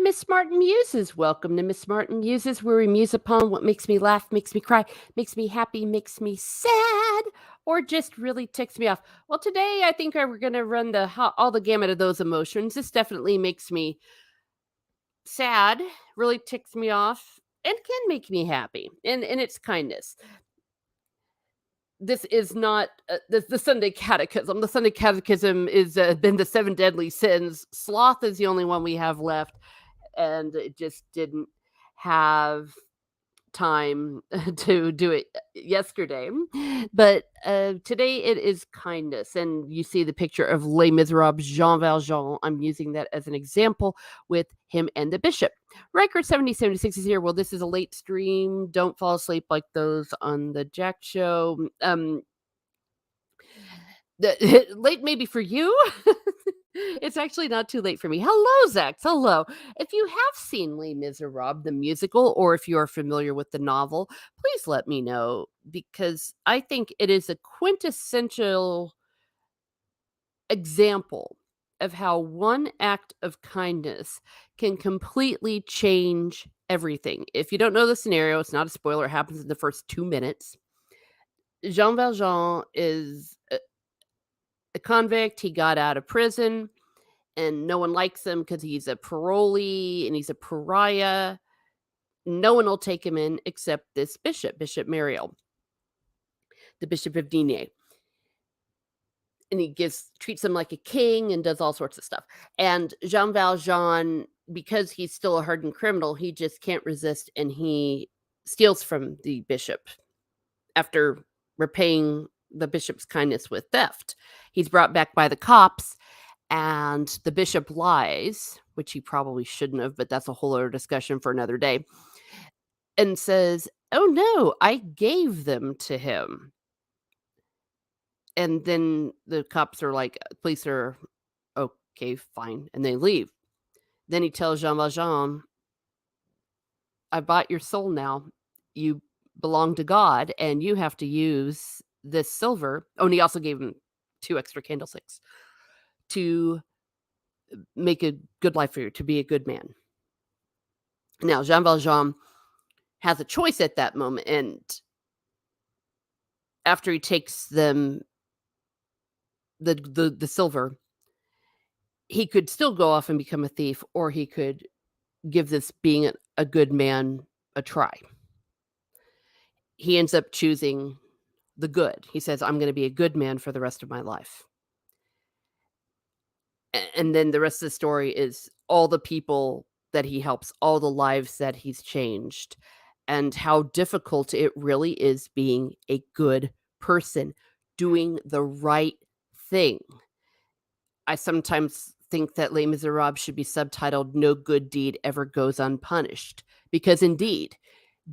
Miss Martin Muses. Welcome to Miss Martin Muses, where we muse upon what makes me laugh, makes me cry, makes me happy, makes me sad, or just really ticks me off. Well, today I think we're going to run all the gamut of those emotions. This definitely makes me sad, really ticks me off, and can make me happy. And it's kindness. This is not the Sunday Catechism. The Sunday Catechism is been the 7 deadly sins. Sloth is the only one we have left, and it just didn't have time to do it yesterday. But today it is kindness, and you see the picture of Les Miserables, Jean Valjean. I'm using that as an example with him and the bishop. Riker 7076 is here. Well, this is a late stream. Don't fall asleep like those on the Jack Show. Late maybe for you. It's actually not too late for me. Hello, Zax. Hello. If you have seen Les Miserables, the musical, or if you are familiar with the novel, please let me know, because I think it is a quintessential example of how one act of kindness can completely change everything. If you don't know the scenario, it's not a spoiler. It happens in the first 2 minutes. Jean Valjean is a convict. He got out of prison, and no one likes him because he's a parolee and he's a pariah. No one will take him in except this bishop, Bishop Mariel, the Bishop of Digne. And he treats him like a king and does all sorts of stuff. And Jean Valjean, because he's still a hardened criminal, he just can't resist, and he steals from the bishop after repaying the bishop's kindness with theft. He's brought back by the cops, and the bishop lies, which he probably shouldn't have, but that's a whole other discussion for another day, and says, "Oh no, I gave them to him." And then the cops are like, police are, okay, fine, and they leave. Then he tells Jean Valjean, "I bought your soul now. You belong to God, and you have to use this silver." Oh, and he also gave him 2 extra candlesticks to make a good life for you, to be a good man. Now, Jean Valjean has a choice at that moment, and after he takes them the silver, he could still go off and become a thief, or he could give this being a good man a try. He ends up choosing the good. He says, "I'm going to be a good man for the rest of my life." And then the rest of the story is all the people that he helps, all the lives that he's changed, and how difficult it really is being a good person, doing the right thing. I sometimes think that Les Miserables should be subtitled "No Good Deed Ever Goes Unpunished," because indeed,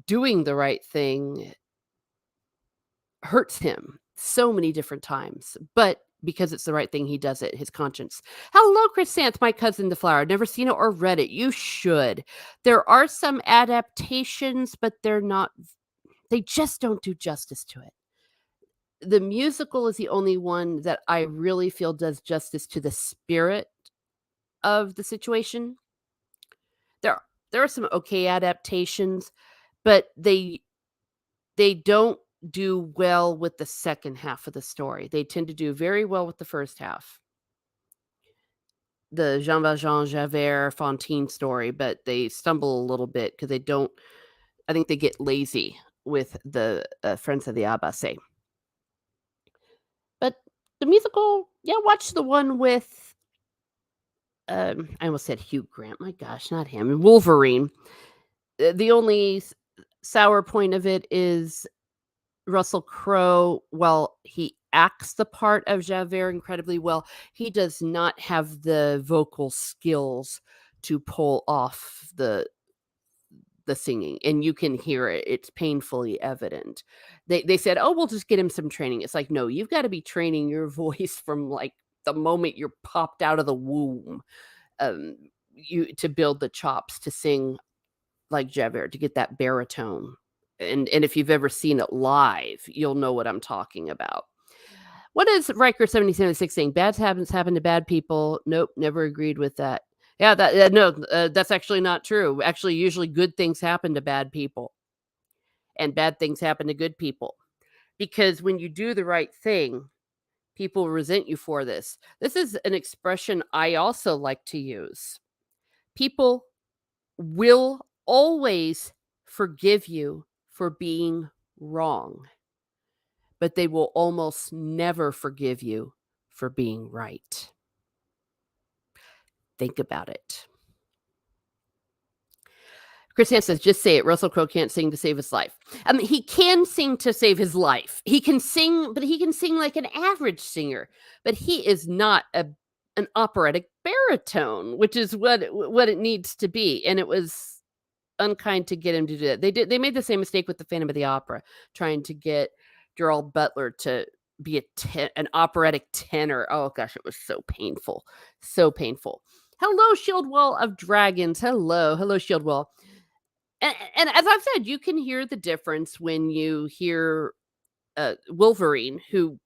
doing the right thing hurts him so many different times, but because it's the right thing, he does it, his conscience. Hello, Chrysanth, my cousin the flower. Never seen it or read it. You should. There are some adaptations, but they just don't do justice to it. The musical is the only one that I really feel does justice to the spirit of the situation. There are some okay adaptations, but they don't do well with the second half of the story. They tend to do very well with the first half. The Jean Valjean, Javert, Fantine story, but they stumble a little bit because I think they get lazy with the Friends of the Abbassé. But the musical, yeah, watch the one with, I almost said Hugh Grant. My gosh, not him. Wolverine. The only sour point of it is Russell Crowe, while he acts the part of Javert incredibly well, he does not have the vocal skills to pull off the singing, and you can hear it. It's painfully evident. They said, "Oh, we'll just get him some training." It's like, no, you've got to be training your voice from like the moment you're popped out of the womb, to build the chops to sing like Javert, to get that baritone. And if you've ever seen it live, you'll know what I'm talking about. What is Riker 7076 saying? Bad habits happen to bad people. Nope, never agreed with that. Yeah, no, that's actually not true. Actually, usually good things happen to bad people, and bad things happen to good people. Because when you do the right thing, people resent you for this. This is an expression I also like to use. People will always forgive you for being wrong, but they will almost never forgive you for being right. Think about it. Chris Hansen says, "Just say it. Russell Crowe can't sing to save his life." I mean, he can sing to save his life. He can sing, but he can sing like an average singer. But he is not an operatic baritone, which is what it needs to be. And it was unkind to get him to do that. They made the same mistake with the Phantom of the Opera, trying to get Gerald Butler to be an operatic tenor. Oh gosh, it was so painful, so painful. Hello, Shield Wall of Dragons. Hello, Shield Wall. And as I've said, you can hear the difference when you hear Wolverine, who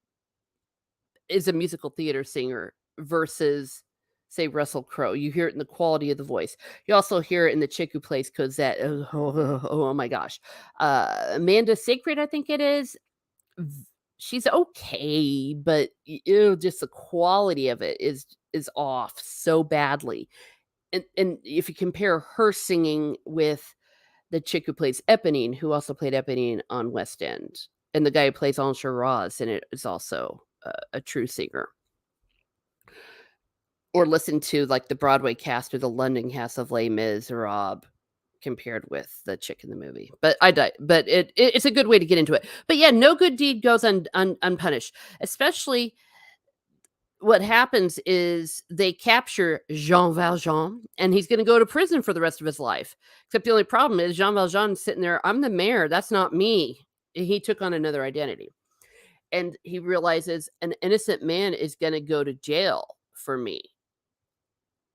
is a musical theater singer, versus, say, Russell Crowe. You hear it in the quality of the voice. You also hear it in the chick who plays Cosette. Oh my gosh. Amanda Seyfried, I think it is. She's okay, but just the quality of it is off so badly. And if you compare her singing with the chick who plays Eponine, who also played Eponine on West End, and the guy who plays Anshul Ross in it is also a true singer. Or listen to, like, the Broadway cast or the London cast of Les Miserables compared with the chick in the movie. But it's a good way to get into it. But yeah, no good deed goes unpunished, especially what happens is they capture Jean Valjean, and he's gonna go to prison for the rest of his life. Except the only problem is Jean Valjean's sitting there, "I'm the mayor, that's not me." He took on another identity, and he realizes an innocent man is gonna go to jail for me.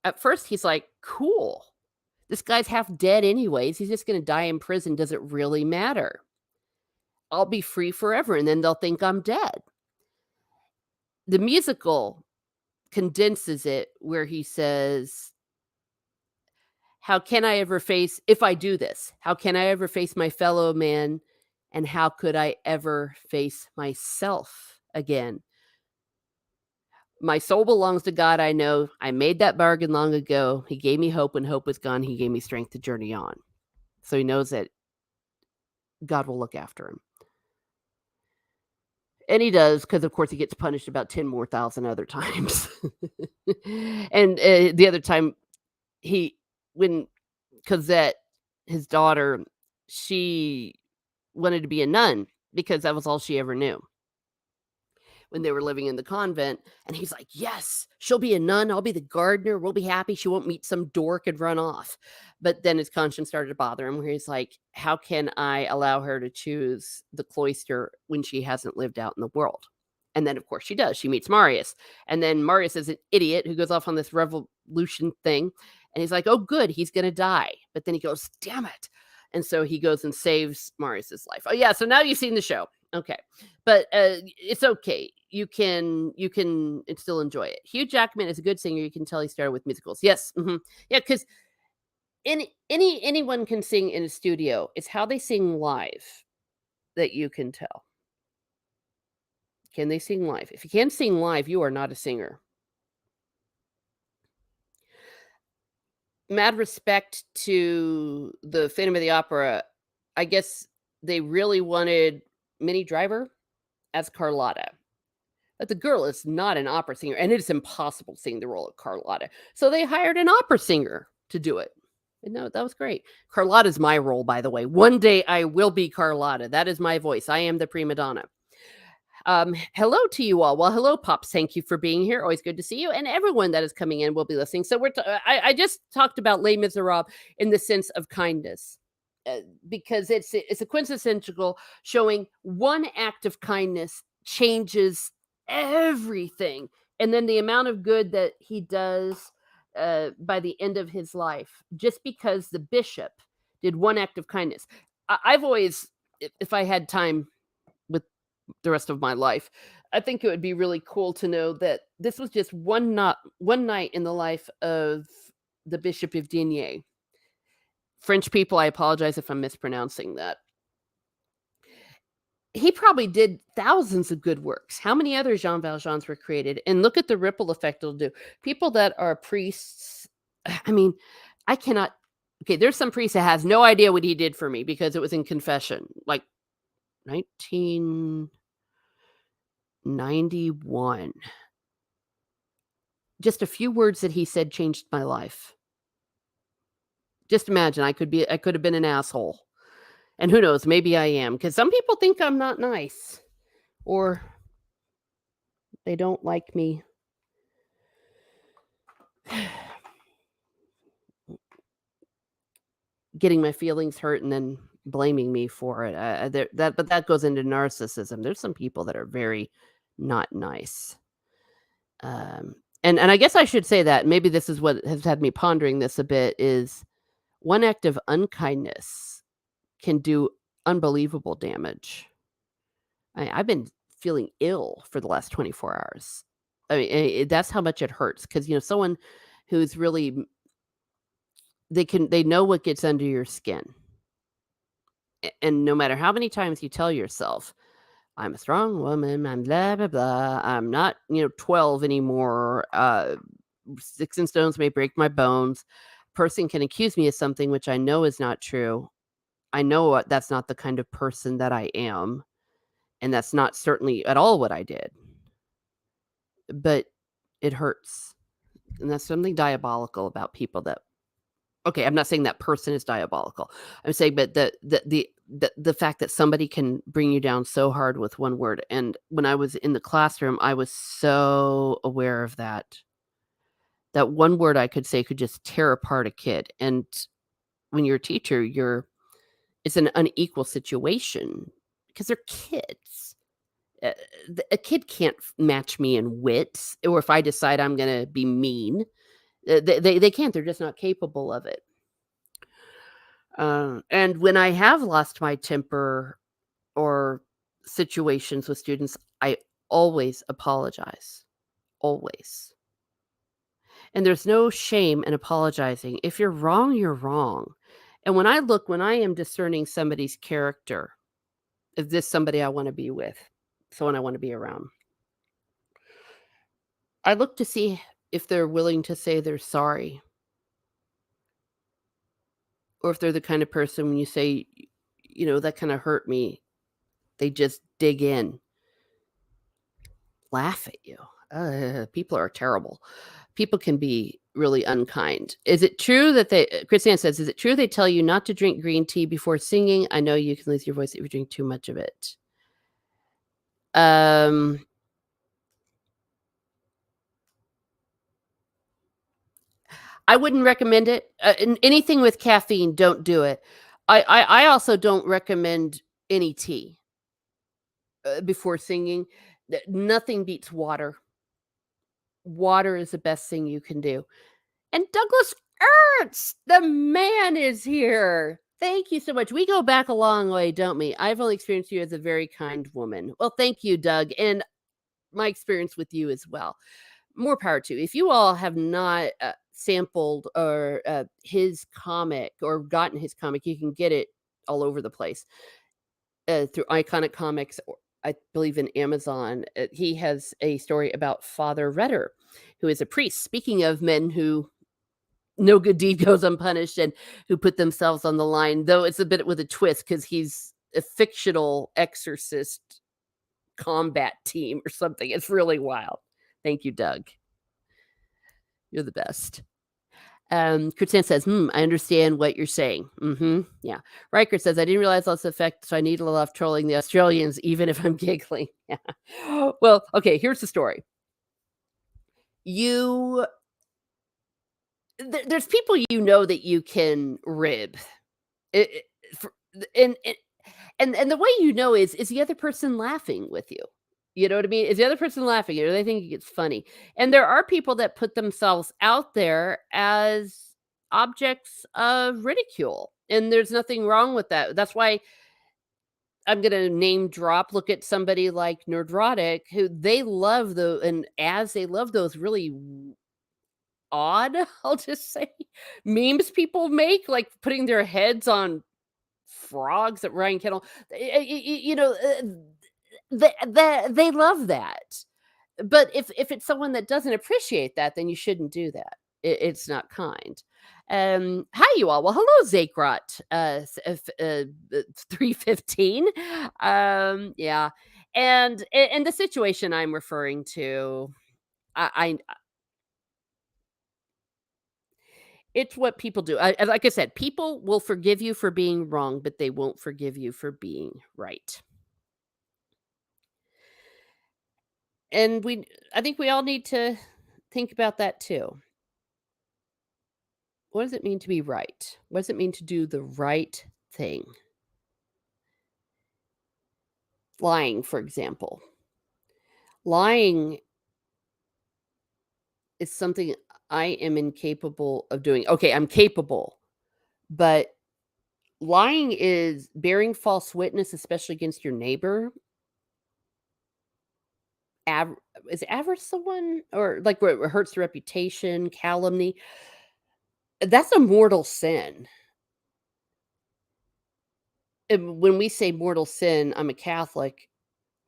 At first, he's like, "Cool. This guy's half dead anyways, he's just gonna die in prison, does it really matter? I'll be free forever, and then they'll think I'm dead." The musical condenses it where he says, "How can I ever face if I do this, how can I ever face my fellow man, and how could I ever face myself again? My soul belongs to God, I know. I made that bargain long ago. He gave me hope when hope was gone. He gave me strength to journey on." So he knows that God will look after him. And he does, because of course he gets punished about 10 more thousand other times. And the other time he when Cosette, his daughter, she wanted to be a nun because that was all she ever knew when they were living in the convent, and he's like, "Yes, she'll be a nun, I'll be the gardener, we'll be happy, she won't meet some dork and run off." But then his conscience started to bother him where he's like, "How can I allow her to choose the cloister when she hasn't lived out in the world?" And then, of course, she does. She meets Marius, and then Marius is an idiot who goes off on this revolution thing, and he's like, "Oh, good, he's gonna die." But then he goes, "Damn it." And so he goes and saves Marius's life. Oh, yeah, so now you've seen the show. Okay. But, it's okay. You can still enjoy it. Hugh Jackman is a good singer, you can tell he started with musicals. Yes, mhm. Yeah, 'cause anyone can sing in a studio. It's how they sing live that you can tell. Can they sing live? If you can't sing live, you are not a singer. Mad respect to the Phantom of the Opera, I guess they really wanted Minnie Driver as Carlotta. But the girl is not an opera singer, and it is impossible to sing the role of Carlotta. So they hired an opera singer to do it. And no, that was great. Carlotta's my role, by the way. One day I will be Carlotta. That is my voice. I am the prima donna. Hello to you all. Well, hello, Pops. Thank you for being here. Always good to see you. And everyone that is coming in will be listening. So I just talked about Les Miserables in the sense of kindness. Because it's a quintessential showing one act of kindness changes everything, and then the amount of good that he does by the end of his life, just because the bishop did one act of kindness. I've always, if I had time with the rest of my life, I think it would be really cool to know that this was just one night in the life of the Bishop of Digne. French people, I apologize if I'm mispronouncing that. He probably did thousands of good works. How many other Jean Valjeans were created? And look at the ripple effect it'll do. People that are priests, I mean, I cannot. Okay, there's some priest that has no idea what he did for me because it was in confession, like 1991. Just a few words that he said changed my life. Just imagine I could have been an asshole. And who knows, maybe I am, because some people think I'm not nice or they don't like me. Getting my feelings hurt and then blaming me for it. But that goes into narcissism. There's some people that are very not nice. And I guess I should say that maybe this is what has had me pondering this a bit is one act of unkindness can do unbelievable damage. I've been feeling ill for the last 24 hours. I mean, that's how much it hurts because someone who's really they know what gets under your skin. And no matter how many times you tell yourself, I'm a strong woman, I'm blah blah blah, I'm not 12 anymore. Sticks and stones may break my bones. Person can accuse me of something which I know is not true. I know that's not the kind of person that I am, and that's not certainly at all what I did. But it hurts. And that's something diabolical about people that okay, I'm not saying that person is diabolical. I'm saying but the fact that somebody can bring you down so hard with one word. And when I was in the classroom, I was so aware of that. That one word I could say could just tear apart a kid. And when you're a teacher, it's an unequal situation because they're kids. Uh, a kid can't match me in wits, or if I decide I'm going to be mean, they can't. They're just not capable of it. And when I have lost my temper or situations with students, I always apologize. Always. And there's no shame in apologizing. If you're wrong, you're wrong. And when I am discerning somebody's character, is this somebody I want to be with? Someone I want to be around? I look to see if they're willing to say they're sorry. Or if they're the kind of person when you say, that kind of hurt me, they just dig in, laugh at you. People are terrible. People can be really unkind. Is it true that Christiane says, is it true they tell you not to drink green tea before singing? I know you can lose your voice if you drink too much of it. I wouldn't recommend it. Anything with caffeine, don't do it. I also don't recommend any tea before singing. Nothing beats water. Water is the best thing you can do. And Douglas Ernst, the man is here. Thank you so much. We go back a long way, don't we? I've only experienced you as a very kind woman. Well, thank you, Doug. And my experience with you as well. More power to you. If you all have not sampled or his comic or gotten his comic, you can get it all over the place through Iconic Comics, or I believe in Amazon. He has a story about Father Redder, who is a priest. Speaking of men who no good deed goes unpunished and who put themselves on the line, though it's a bit with a twist because he's a fictional exorcist combat team or something. It's really wild. Thank you, Doug. You're the best. Kurtzan says, I understand what you're saying. Yeah. Riker says, I didn't realize that's the effect, so I need a little off trolling the Australians, even if I'm giggling. Yeah. Well, okay, here's the story. There's people that you can rib. It, for, and the way is the other person laughing with you. You know what I mean? Is the other person laughing? Or they think it's funny? And there are people that put themselves out there as objects of ridicule, and there's nothing wrong with that. That's why I'm gonna name drop. Look at somebody like Nerdrotic, who they love and as they love those really odd, I'll just say. Memes people make, like putting their heads on frogs that Ryan Kettle, they love that. But if it's someone that doesn't appreciate that, then you shouldn't do that. It's not kind. Hi, you all. Well, hello, Zakrot. 315. Yeah. And the situation I'm referring to, I it's what people do. Like I said, people will forgive you for being wrong, but they won't forgive you for being right. And I think we all need to think about that too. What does it mean to be right? What does it mean to do the right thing? Lying, for example. Lying is something I am incapable of doing. Okay, I'm capable, but lying is bearing false witness, especially against your neighbor. Av- is avarice the one, or like where it hurts the reputation, calumny? That's a mortal sin. And when we say mortal sin, I'm a Catholic.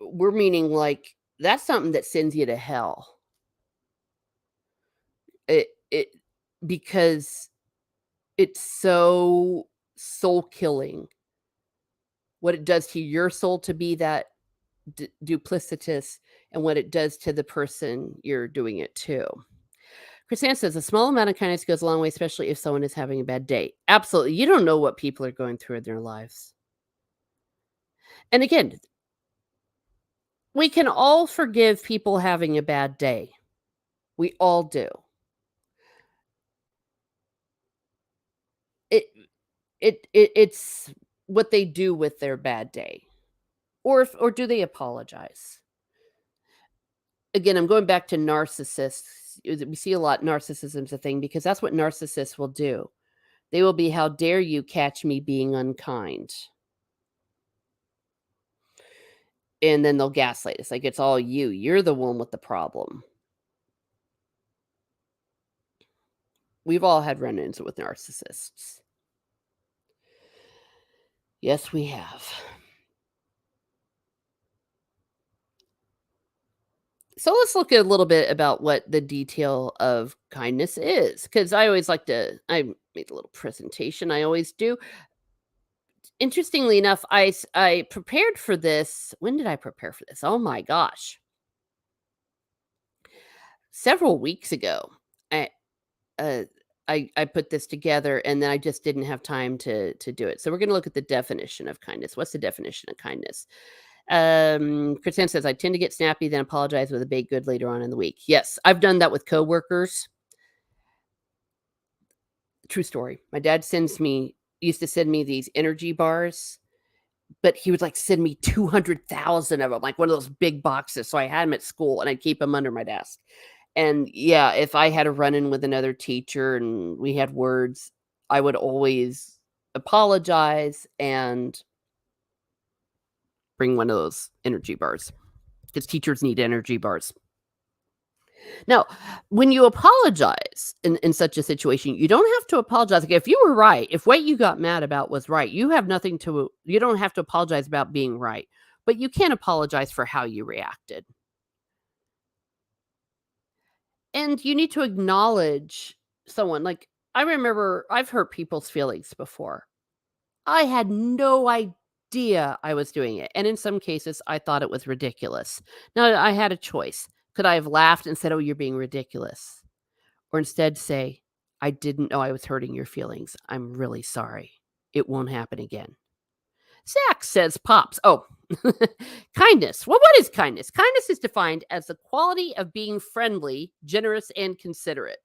We're meaning like that's something that sends you to hell. It because it's so soul killing. What it does to your soul to be that duplicitous, and what it does to the person you're doing it to. Chrisanne says a small amount of kindness goes a long way, especially if someone is having a bad day. Absolutely. You don't know what people are going through in their lives. And again, we can all forgive people having a bad day. We all do. It it's what they do with their bad day. Or do they apologize? Again, I'm going back to narcissists. We see a lot narcissism's a thing because that's what narcissists will do. They will be, "How dare you catch me being unkind?" And then they'll gaslight us like, "It's all you. You're the one with the problem." We've all had run-ins with narcissists. Yes, we have. So let's look at a little bit about what the detail of kindness is, because I make a little presentation. I always do. Interestingly enough, I prepared for this. When did I prepare for this? Oh my gosh, several weeks ago. I uh, I put this together, and then I just didn't have time to do it. So we're going to look at the definition of kindness. What's the definition of kindness? Kristen says I tend to get snappy, then apologize with a baked good later on in the week. Yes, I've done that with coworkers. True story. My dad used to send me these energy bars, but he would like send me 200,000 of them, like one of those big boxes. So I had them at school and I'd keep them under my desk. And yeah, if I had a run in with another teacher and we had words, I would always apologize and bring one of those energy bars because teachers need energy bars. Now, when you apologize in such a situation, you don't have to apologize. Like if you were right, if what you got mad about was right, you don't have to apologize about being right, but you can apologize for how you reacted. And you need to acknowledge someone. Like I remember I've hurt people's feelings before. I had no idea I was doing it. And in some cases, I thought it was ridiculous. Now I had a choice. Could I have laughed and said, "Oh, you're being ridiculous?" Or instead say, "I didn't know I was hurting your feelings. I'm really sorry. It won't happen again." Zach says, "Pops." Oh, kindness. Well, what is kindness? Kindness is defined as the quality of being friendly, generous, and considerate.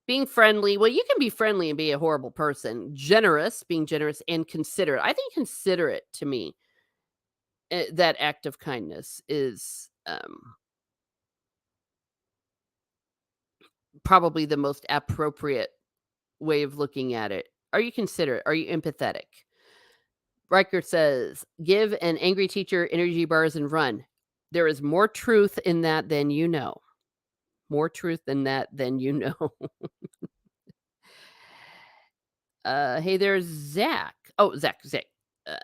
Being friendly, well, you can be friendly and be a horrible person. Generous, being generous, and considerate. I think considerate to me, that act of kindness is probably the most appropriate way of looking at it. Are you considerate? Are you empathetic? Riker says, "Give an angry teacher energy bars and run." There is more truth in that than you know. More truth than that than you know. Hey there's Zach. Oh, Zach. Uh,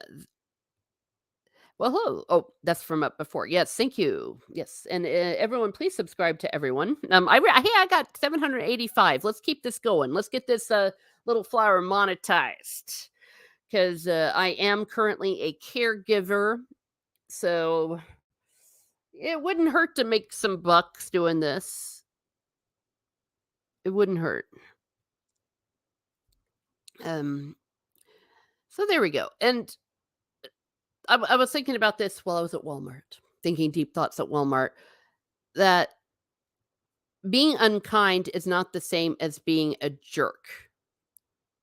well, hello. Oh, that's from up before. Yes, thank you. Yes, and everyone, please subscribe to everyone. Hey, I got 785. Let's keep this going. Let's get this little flower monetized because I am currently a caregiver, so it wouldn't hurt to make some bucks doing this. It wouldn't hurt. Um, so there we go. And I was thinking about this while I was at Walmart, thinking deep thoughts at Walmart, that being unkind is not the same as being a jerk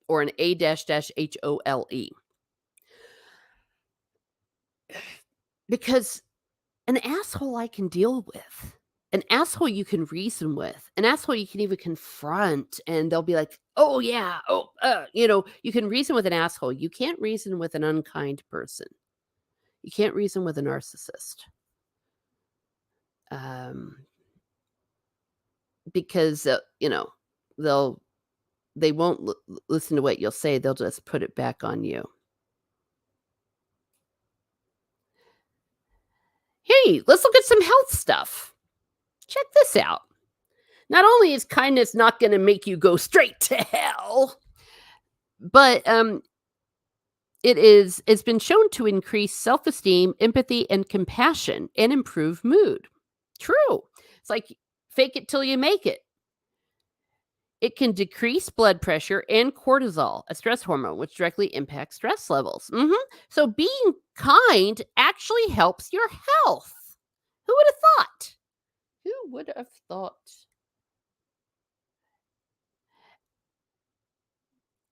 or an A dash dash HOLE. Because an asshole I can deal with. An asshole you can reason with. An asshole you can even confront and they'll be like, "Oh yeah, you can reason with an asshole. You can't reason with an unkind person. You can't reason with a narcissist. Um because they'll they won't listen to what you'll say. They'll just put it back on you. Hey, let's look at some health stuff. Check this out. Not only is kindness not going to make you go straight to hell, but it's been shown to increase self-esteem, empathy, and compassion and improve mood. True. It's like fake it till you make it. It can decrease blood pressure and cortisol, a stress hormone, which directly impacts stress levels. So being kind actually helps your health. Who would have thought? Who would have thought?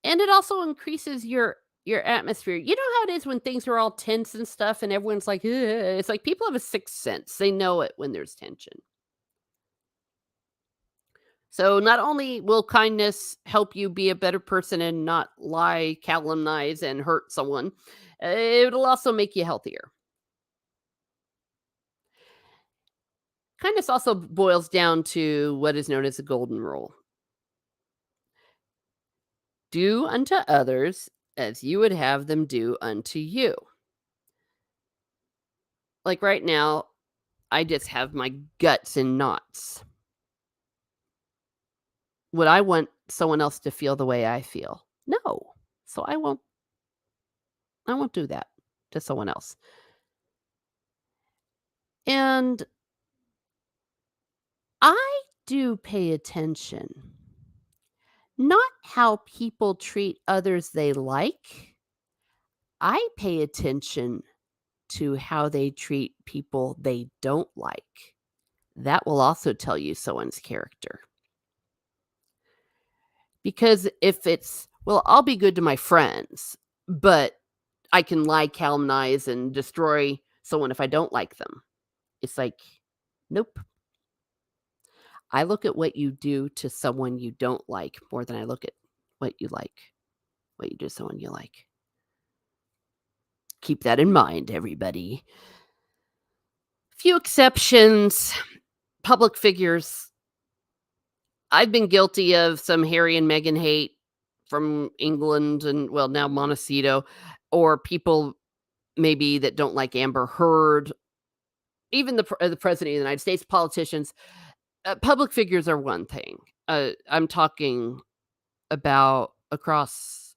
And it also increases your atmosphere. You know how it is when things are all tense and stuff and everyone's like, "Ugh." It's like people have a sixth sense. They know it when there's tension. So not only will kindness help you be a better person and not lie, calumnize, and hurt someone, it'll also make you healthier. Kindness also boils down to what is known as the golden rule. Do unto others as you would have them do unto you. Like right now, I just have my guts in knots. Would I want someone else to feel the way I feel? No. So I won't do that to someone else. And I do pay attention. Not how people treat others they like. I pay attention to how they treat people they don't like. That will also tell you someone's character. Because if it's, well, I'll be good to my friends, but I can lie, calumnize, and destroy someone if I don't like them. It's like, nope. I look at what you do to someone you don't like more than I look at what you like, what you do to someone you like. Keep that in mind, everybody. Few exceptions, public figures. I've been guilty of some Harry and Meghan hate from England and, well, now Montecito, or people maybe that don't like Amber Heard, even the president of the United States, politicians. Public figures are one thing. I'm talking about across.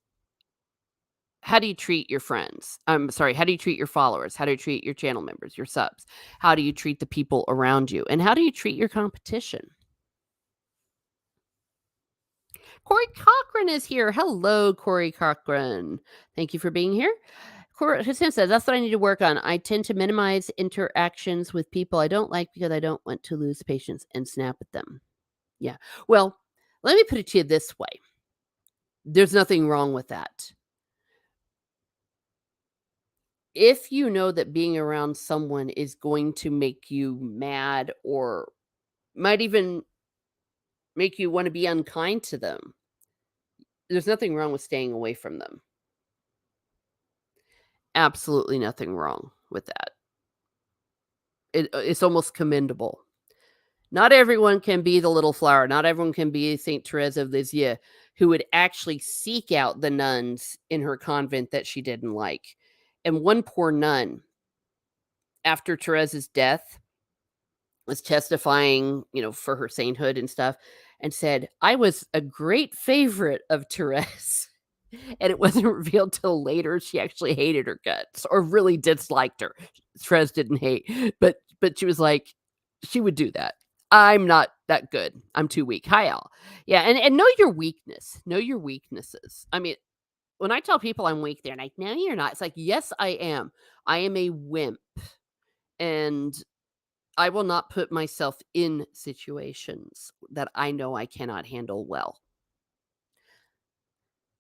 How do you treat your friends? I'm sorry, how do you treat your followers? How do you treat your channel members, your subs? How do you treat the people around you? And how do you treat your competition? Corey Cochran is here. Hello, Corey Cochran. Thank you for being here. Hussein says, that's what I need to work on. I tend to minimize interactions with people I don't like because I don't want to lose patience and snap at them. Yeah. Well, let me put it to you this way. There's nothing wrong with that. If you know that being around someone is going to make you mad or might even make you want to be unkind to them, there's nothing wrong with staying away from them. Absolutely nothing wrong with that. It's almost commendable. Not everyone can be the little flower. Not everyone can be Saint Therese of Lisieux, who would actually seek out the nuns in her convent that she didn't like. And one poor nun, after Therese's death, was testifying, for her sainthood and stuff, and said, "I was a great favorite of Therese." And it wasn't revealed till later she actually hated her guts or really disliked her. Therese didn't hate, but she was like, she would do that. I'm not that good. I'm too weak. Hi, Al. Yeah, and know your weakness. Know your weaknesses. I mean, when I tell people I'm weak, they're like, "No, you're not." It's like, "Yes, I am. I am a wimp, and I will not put myself in situations that I know I cannot handle well."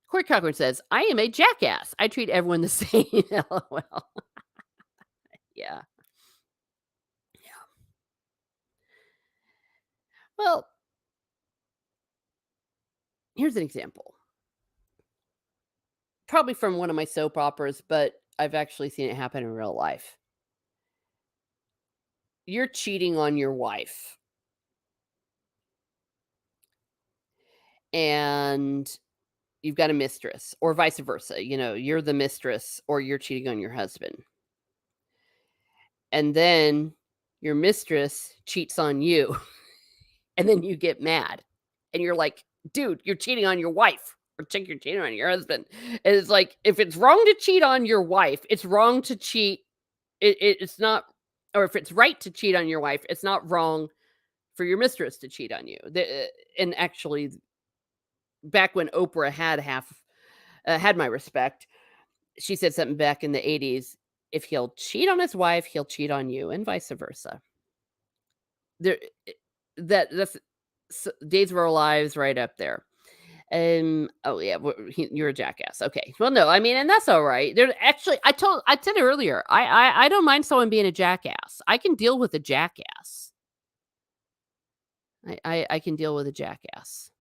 Corey Cochran says, "I am a jackass. I treat everyone the same." LOL. Yeah. Yeah. Well, here's an example. Probably from one of my soap operas, but I've actually seen it happen in real life. You're cheating on your wife, and you've got a mistress, or vice versa. You're the mistress, or you're cheating on your husband. And then your mistress cheats on you, and then you get mad. And you're like, "Dude, you're cheating on your wife." Or chick, you're cheating on your husband. And it's like, if it's wrong to cheat on your wife, it's wrong to cheat. It's not, or if it's right to cheat on your wife, it's not wrong for your mistress to cheat on you. And actually, back when Oprah had my respect, she said something back in the 80s. If he'll cheat on his wife, he'll cheat on you, and vice versa. There, that's Days of Our Lives right up there. Oh yeah, you're a jackass. Okay. Well, no, I mean, and that's all right. There actually, I said it earlier. I don't mind someone being a jackass. I can deal with a jackass. I can deal with a jackass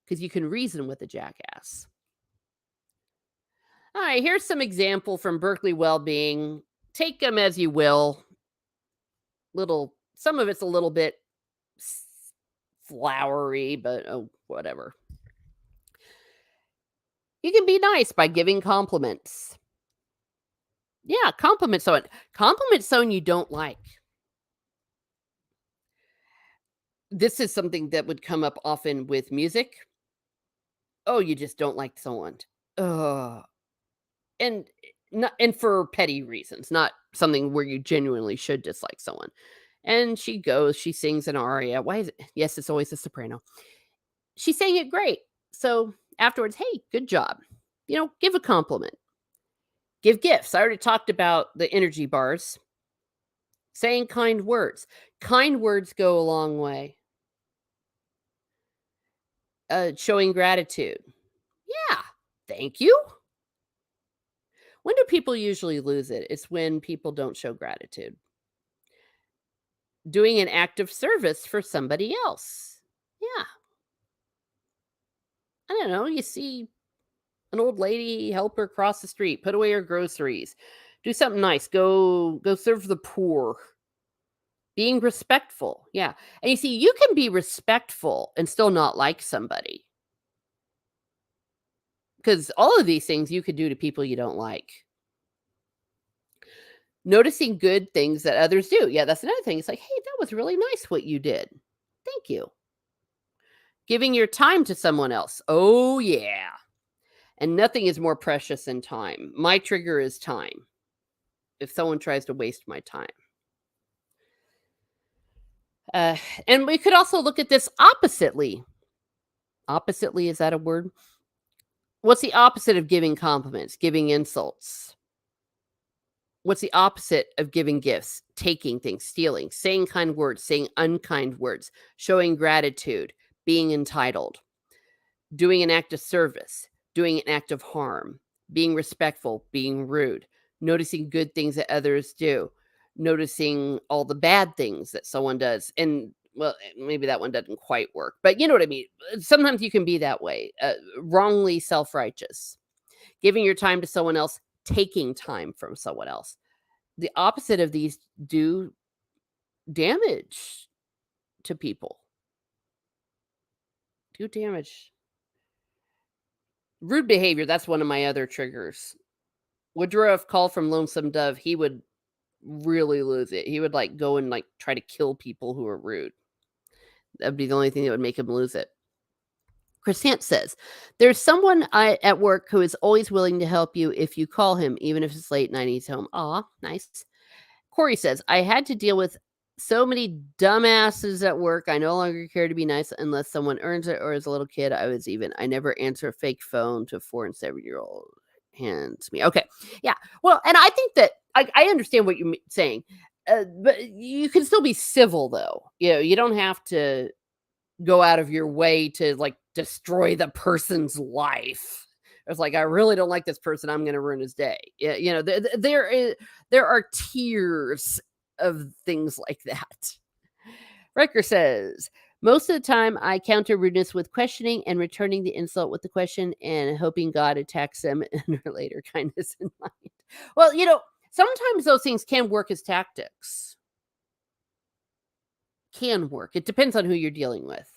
because you can reason with a jackass. All right, here's some example from Berkeley Wellbeing. Take them as you will. Some of it's a little bit flowery, but oh, whatever. You can be nice by giving compliments. Yeah, compliment someone you don't like. This is something that would come up often with music. Oh, you just don't like someone. Ugh. And not and for petty reasons, not something where you genuinely should dislike someone. And she sings an aria. Why is it? Yes, it's always a soprano. She sang it great. So afterwards, hey, good job. Give a compliment. Give gifts. I already talked about the energy bars. Saying kind words. Kind words go a long way. Showing gratitude. Yeah. Thank you. When do people usually lose it? It's when people don't show gratitude. Doing an act of service for somebody else. Yeah. I don't know. You see an old lady, help her cross the street, put away her groceries, do something nice, go serve the poor. Being respectful. Yeah. And you see, you can be respectful and still not like somebody. Because all of these things you could do to people you don't like. Noticing good things that others do. Yeah, that's another thing. It's like, hey, that was really nice what you did. Thank you. Giving your time to someone else. Oh, yeah. And nothing is more precious than time. My trigger is time. If someone tries to waste my time. Uh, and we could also look at this oppositely. Oppositely, is that a word? What's the opposite of giving compliments? Giving insults. What's the opposite of giving gifts? Taking things, stealing, saying kind words, saying unkind words, showing gratitude, being entitled, doing an act of service, doing an act of harm, being respectful, being rude, noticing good things that others do, noticing all the bad things that someone does. And well, maybe that one doesn't quite work, but you know what I mean? Sometimes you can be that way, wrongly self righteous, giving your time to someone else, taking time from someone else. The opposite of these do damage. to people. Do damage. Rude behavior, that's one of my other triggers. Woodruff Call from Lonesome Dove, he would really lose it. He would, like, go and, like, try to kill people who are rude. That'd be the only thing that would make him lose it. Chrisant says, "There's someone at work who is always willing to help you if you call him, even if it's late night, he's home." Aw, nice. Corey says, "I had to deal with so many dumbasses at work. I no longer care to be nice unless someone earns it, or as a little kid, I never answer a fake phone to 4 and 7-year-old hands me." Okay. Yeah. Well, and I think that I understand what you're saying. But you can still be civil though. You don't have to go out of your way to, like, destroy the person's life. It's like, I really don't like this person, I'm gonna ruin his day. Yeah, there are tiers of things like that. Riker says, "Most of the time, I counter rudeness with questioning and returning the insult with the question and hoping God attacks them in her later kindness in mind." Well, sometimes those things can work as tactics. Can work. It depends on who you're dealing with.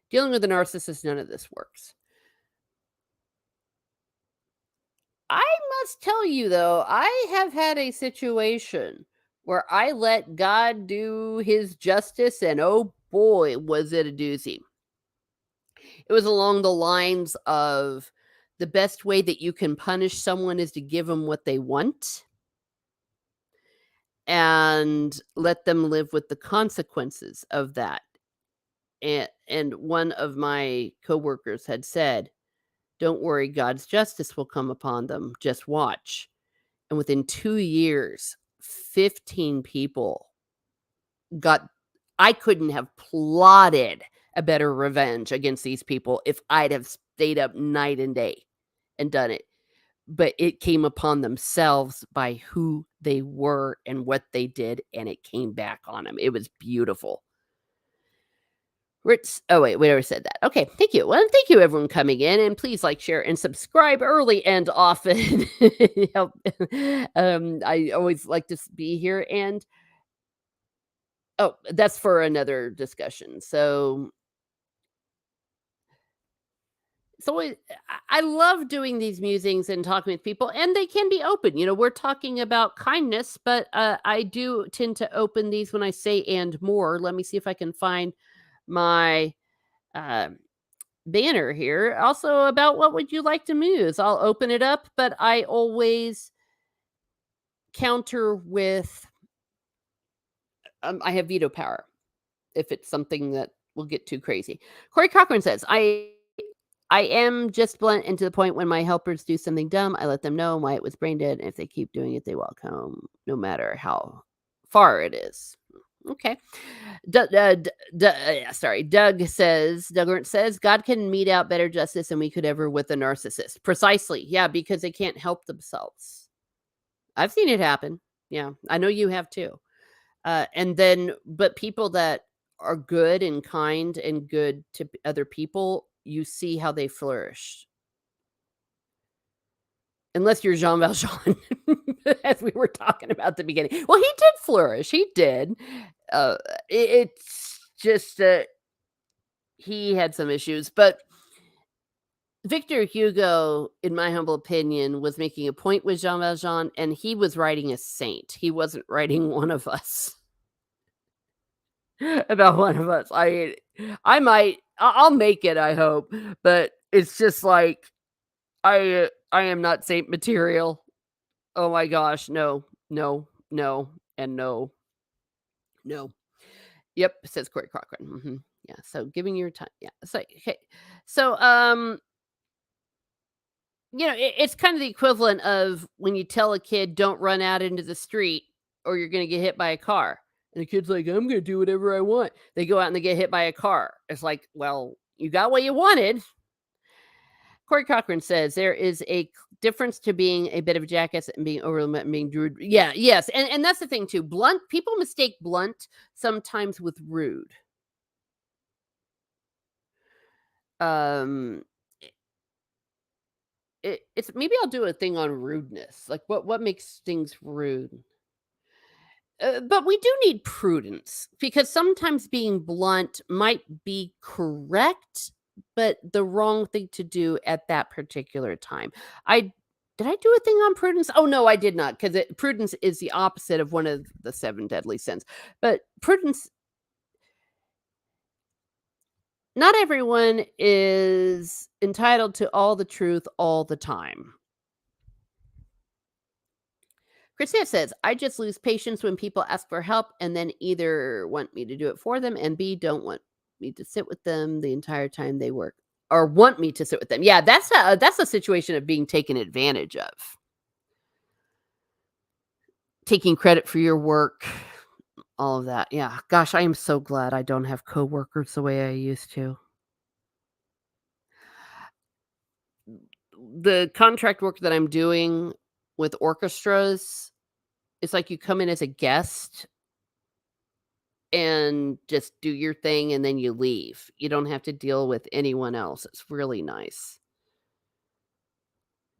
Dealing with a narcissist, none of this works. I must tell you though, I have had a situation where I let God do his justice, and oh boy, was it a doozy. It was along the lines of the best way that you can punish someone is to give them what they want and let them live with the consequences of that. And one of my coworkers had said, "Don't worry, God's justice will come upon them. Just watch." And within 2 years, 15 people got I couldn't have plotted a better revenge against these people if I'd have stayed up night and day and done it. But it came upon themselves by who they were and what they did, and it came back on them. It was beautiful. Ritz oh, wait, we already said that. Okay, thank you. Well, thank you everyone coming in, and please like, share, and subscribe early and often. Help I always like to be here, and oh, that's for another discussion. So it's always I love doing these musings and talking with people, and they can be open. We're talking about kindness, but I do tend to open these when I say "and more." Let me see if I can find my uh banner here. Also about what would you like to muse? I'll open it up, but I always counter with I have veto power if it's something that will get too crazy. Corey Cochran says, I am just blunt and to the point. When my helpers do something dumb, I let them know why it was brain dead. And if they keep doing it, they walk home, no matter how far it is. Okay. Doug Ernst says, "God can mete out better justice than we could ever with a narcissist." Precisely. Yeah, because they can't help themselves. I've seen it happen. Yeah, I know you have too. But people that are good and kind and good to other people, you see how they flourish. Unless you're Jean Valjean, as we were talking about at the beginning. Well, he did flourish. He did. Uh, it's just that he had some issues, but Victor Hugo, in my humble opinion, was making a point with Jean Valjean, and he was writing a saint. He wasn't writing one of us about one of us. I'll make it, I hope, but it's just like I am not saint material. Oh my gosh, no, no, no, and no, no. Yep, says Corey Cochran. Yeah, so giving your time. Yeah, so okay, so it's kind of the equivalent of when you tell a kid, "Don't run out into the street or you're gonna get hit by a car." And the kid's like, "I'm gonna do whatever I want." They go out and they get hit by a car. It's like, well, you got what you wanted. Corey Cochran says there is a difference to being a bit of a jackass and being overly and being rude. Yeah, yes, and that's the thing too. Blunt people mistake blunt sometimes with rude. Um, it's maybe I'll do a thing on rudeness. Like what makes things rude? But we do need prudence because sometimes being blunt might be correct, but the wrong thing to do at that particular time. I did I do a thing on prudence? Oh no, I did not because prudence is the opposite of one of the seven deadly sins. But prudence, not everyone is entitled to all the truth all the time. Christina says, I just lose patience when people ask for help and then either want me to do it for them and B, don't want me to sit with them the entire time they work or want me to sit with them. Yeah, that's a situation of being taken advantage of. Taking credit for your work, all of that. Yeah. Gosh, I am so glad I don't have coworkers the way I used to. The contract work that I'm doing with orchestras, it's like you come in as a guest and just do your thing and then you leave. You don't have to deal with anyone else. It's really nice.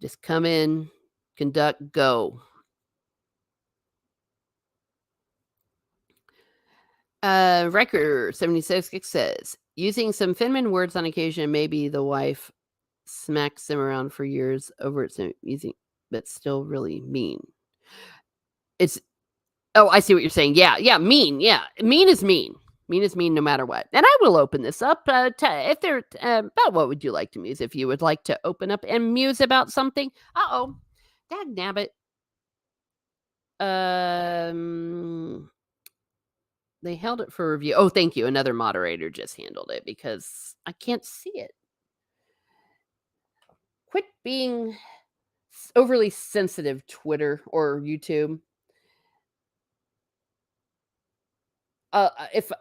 Just come in, conduct, go. Riker 76 says, using some feminine words on occasion, maybe the wife smacks them around for years over its using, but still really mean. It's Oh, I see what you're saying. Yeah, yeah, mean. Yeah, mean is mean. Mean is mean no matter what. And I will open this up. If they're about what would you like to muse? If you would like to open up and muse about something. Dag nabbit. Um, they held it for review. Oh, thank you. Another moderator just handled it because I can't see it. Quit being overly sensitive, Twitter or YouTube. If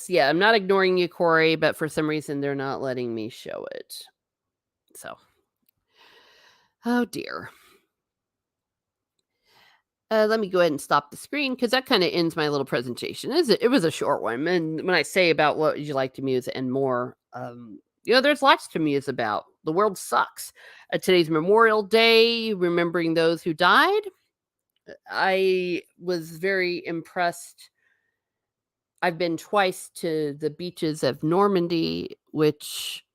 yeah, I'm not ignoring you, Corey, but for some reason they're not letting me show it. So, oh dear. Let me go ahead and stop the screen because that kind of ends my little presentation. It was a short one, and when I say about what would you like to muse and more, there's lots to muse about. The world sucks. Today's Memorial Day, remembering those who died. I was very impressed. I've been twice to the beaches of Normandy, which,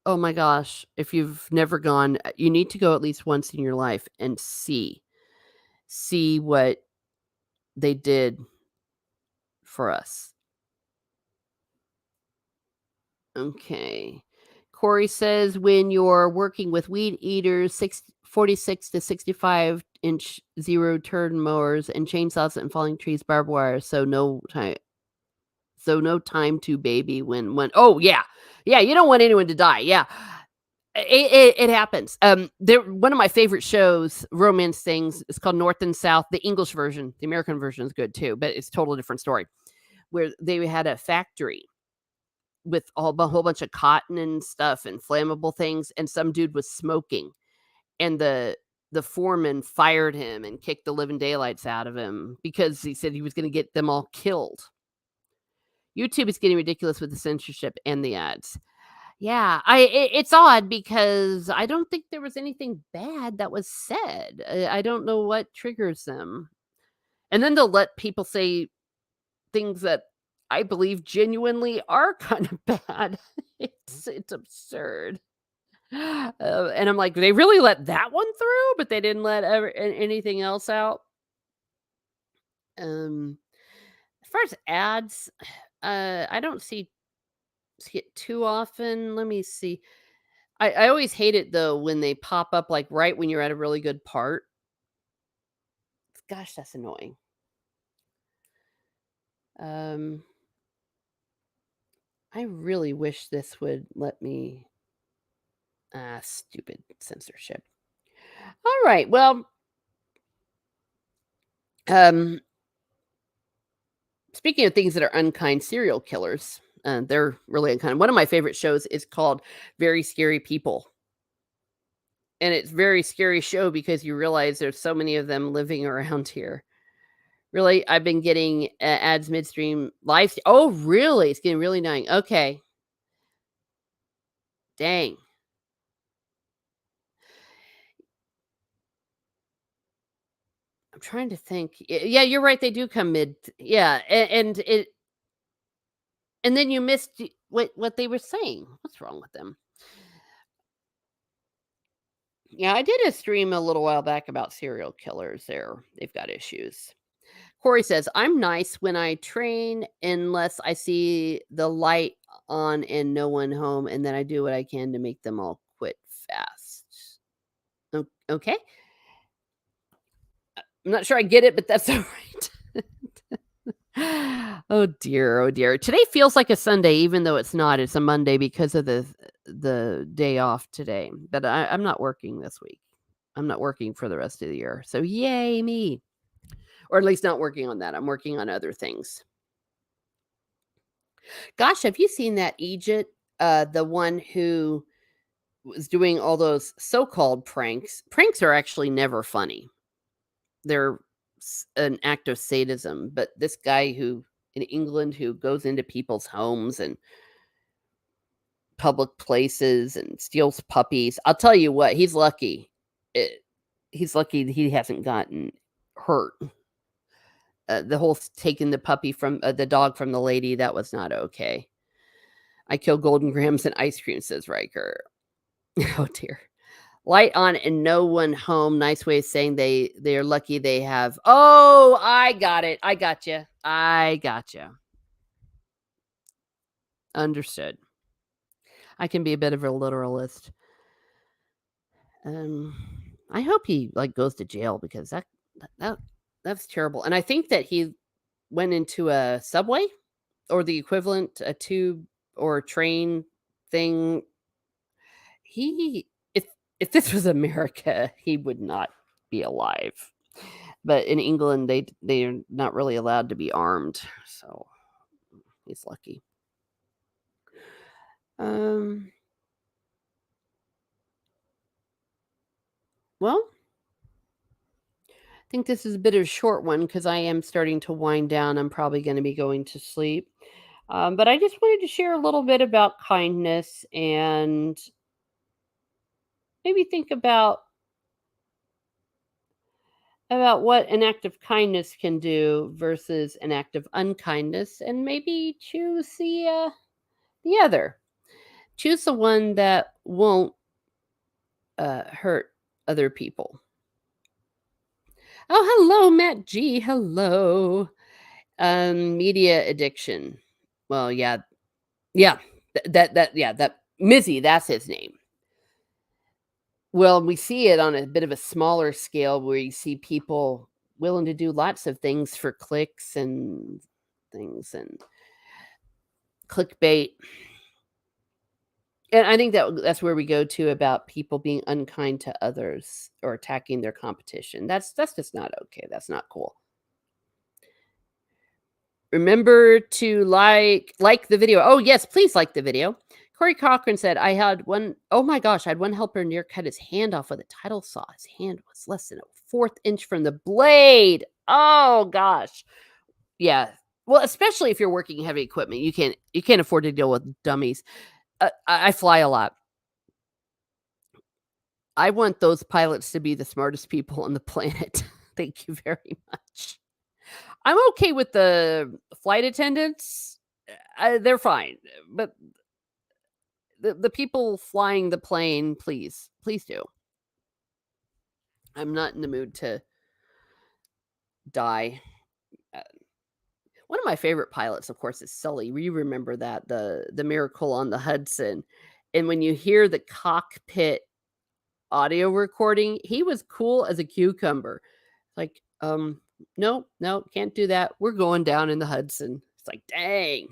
oh my gosh, if you've never gone, you need to go at least once in your life and see what they did for us. Okay. Corey says when you're working with weed eaters, 46 to 65-inch zero turn mowers and chainsaws and falling trees, barbed wire, so no time to baby when oh yeah. Yeah, you don't want anyone to die. Yeah. It happens. There one of my favorite shows, romance things, is called North and South. The English version, the American version is good too, but it's a totally different story. Where they had a factory with a whole bunch of cotton and stuff and flammable things, and some dude was smoking, and the foreman fired him and kicked the living daylights out of him because he said he was gonna get them all killed. YouTube is getting ridiculous with the censorship and the ads. Yeah, it's odd because I don't think there was anything bad that was said. I don't know what triggers them. And then they'll let people say things that I believe genuinely are kind of bad. It's absurd. And I'm like, they really let that one through, but they didn't let anything else out. As far as ads, I don't see it too often. Let me see. I always hate it though when they pop up like right when you're at a really good part. Gosh, that's annoying. Um, I really wish this would let me. Stupid censorship. All right. Well, um, speaking of things that are unkind, serial killers. They're really unkind. One of my favorite shows is called Very Scary People. And it's a very scary show because you realize there's so many of them living around here. Really, I've been getting ads midstream live. Oh, really? It's getting really annoying. Okay. Dang. I'm trying to think. Yeah, you're right. They do come mid. Yeah, and then you missed what they were saying. What's wrong with them? Yeah, I did a stream a little while back about serial killers. They've got issues. Corey says, I'm nice when I train unless I see the light on and no one home, and then I do what I can to make them all quit fast. Okay. I'm not sure I get it, but that's all right. Oh dear, oh dear. Today feels like a Sunday, even though it's not. It's a Monday because of the day off today. But I'm not working this week. I'm not working for the rest of the year. So yay me. Or at least not working on that. I'm working on other things. Gosh, have you seen that Egypt? The one who was doing all those so-called pranks. Pranks are actually never funny. They're an act of sadism. But this guy who in England who goes into people's homes and public places and steals puppies. I'll tell you what, he's lucky. He's lucky that he hasn't gotten hurt. The whole taking the puppy from the dog from the lady, that was not okay. I kill golden grams and ice cream, says Riker. Oh dear. Light on and no one home. Nice way of saying they're lucky they have. Oh, I got it. I got you. I got you. Understood. I can be a bit of a literalist. I hope he like goes to jail because that that's terrible. And I think that he went into a subway or the equivalent, a tube or train thing. He if this was America, he would not be alive. But in England, they're not really allowed to be armed, so he's lucky. Um, well, I think this is a bit of a short one because I am starting to wind down. I'm probably going to be going to sleep. But I just wanted to share a little bit about kindness and maybe think about what an act of kindness can do versus an act of unkindness, and maybe choose the other. Choose the one that won't hurt other people. Oh, hello, Matt G. Hello. Media addiction. Well, yeah, yeah. That Mizzy, that's his name. Well, we see it on a bit of a smaller scale where you see people willing to do lots of things for clicks and things and clickbait. And I think that's where we go to about people being unkind to others or attacking their competition. That's just not okay. That's not cool. Remember to like the video. Oh, yes, please like the video. Corey Cochran said, I had one, oh my gosh, I had one helper near cut his hand off with a title saw. His hand was less than a fourth inch from the blade. Oh gosh. Yeah. Well, especially if you're working heavy equipment, you can't afford to deal with dummies. I fly a lot. I want those pilots to be the smartest people on the planet. Thank you very much. I'm okay with the flight attendants. They're fine, but the people flying the plane, please do. I'm not in the mood to die. Uh, One of my favorite pilots, of course, is Sully. We remember that the Miracle on the Hudson, and when you hear the cockpit audio recording, he was cool as a cucumber. Like, no, can't do that. We're going down in the Hudson. It's like, dang.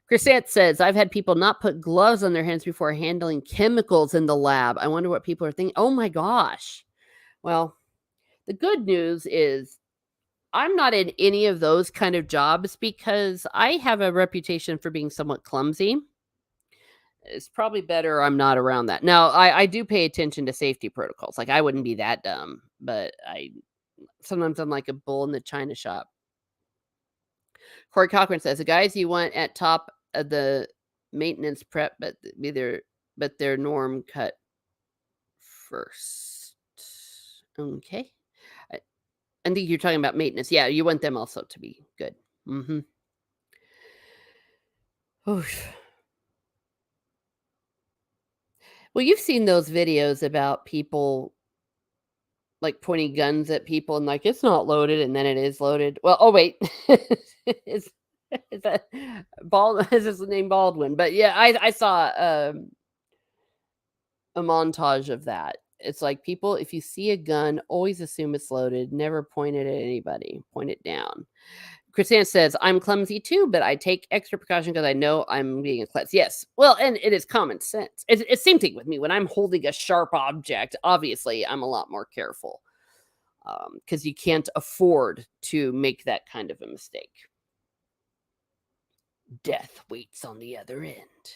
Chrisette says, I've had people not put gloves on their hands before handling chemicals in the lab. I wonder what people are thinking. Oh my gosh. Well, the good news is I'm not in any of those kind of jobs because I have a reputation for being somewhat clumsy. It's probably better I'm not around that. Now, I do pay attention to safety protocols. Like, I wouldn't be that dumb, but sometimes I'm like a bull in the china shop. Corey Cochran says, the guys you want at top of the maintenance prep, but their norm cut first. Okay. I think you're talking about maintenance. Yeah, you want them also to be good. Mhm. Oof. Well, you've seen those videos about people, like, pointing guns at people and, like, "It's not loaded," and then it is loaded. Well, oh, wait. Is is that is his name Baldwin? But, yeah, I saw, a montage of that. It's like, people, if you see a gun, always assume it's loaded, never point it at anybody, point it down. Chrisanne says, "I'm clumsy too, but I take extra precaution because I know I'm being a klutz." Yes. Well, and it is common sense. It's same thing with me. When I'm holding a sharp object, obviously, I'm a lot more careful, because you can't afford to make that kind of a mistake. Death waits on the other end,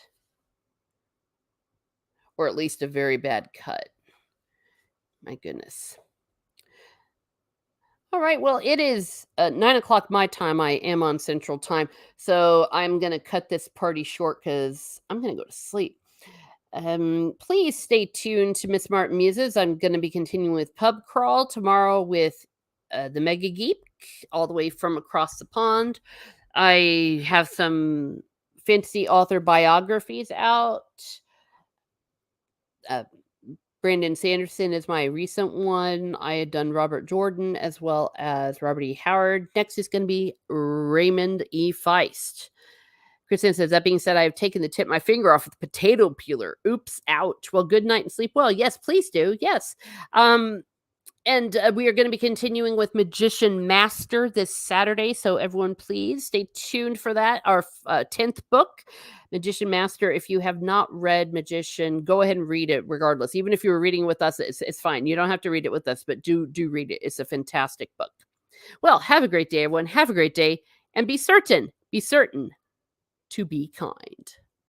or at least a very bad cut. My goodness. All right. Well, it is 9 o'clock my time. I am on Central Time. So I'm going to cut this party short because I'm going to go to sleep. Please stay tuned to Miss Martin Muses. I'm going to be continuing with Pub Crawl tomorrow with the Mega Geek, all the way from across the pond. I have some fantasy author biographies out. Uh, Brandon Sanderson is my recent one. I had done Robert Jordan as well as Robert E. Howard. Next is going to be Raymond E. Feist. Kristen says, "That being said, I have taken the tip my finger off with the potato peeler. Oops, ouch. Well, good night and sleep well." Yes, please do. Yes. And we are going to be continuing with Magician Master this Saturday. So everyone, please stay tuned for that. Our 10th book, Magician Master. If you have not read Magician, go ahead and read it regardless. Even if you were reading with us, it's fine. You don't have to read it with us, but do read it. It's a fantastic book. Well, have a great day, everyone. Have a great day. And be certain to be kind.